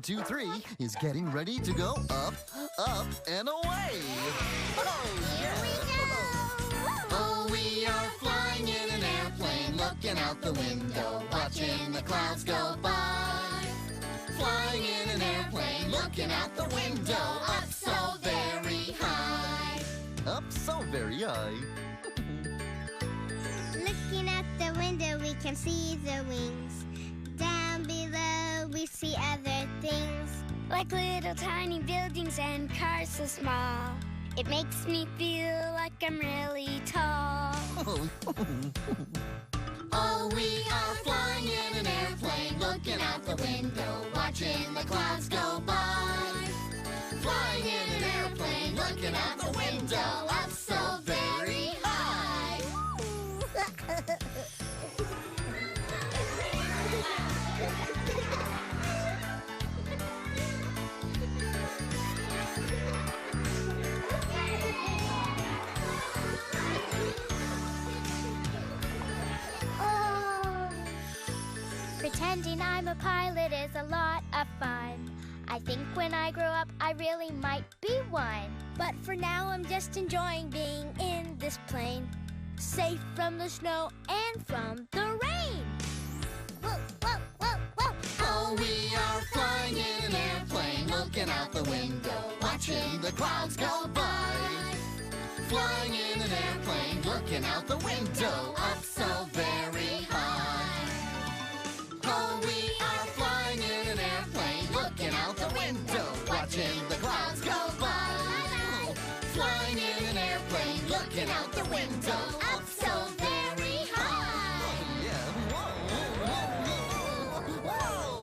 2, 3 is getting ready to go up, up, and away. Oh, Here we go! Oh, we are flying in an airplane, looking out the window, watching the clouds go by. Flying in an airplane, looking out the window, up so very high. Up so very high. Looking out the window, we can see the wings. Down below, we see other things, like little tiny buildings and cars so small. It makes me feel like I'm really tall. Oh, we are flying in an airplane, looking out the window, watching the clouds go by. Flying in an airplane, looking out the window, up so very high. Pretending I'm a pilot is a lot of fun. I think when I grow up, I really might be one. But for now, I'm just enjoying being in this plane, safe from the snow and from the rain. Whoa, whoa, whoa, whoa. Oh, we are flying in an airplane, looking out the window, watching the clouds go by. Flying in an airplane, looking out the window, up so very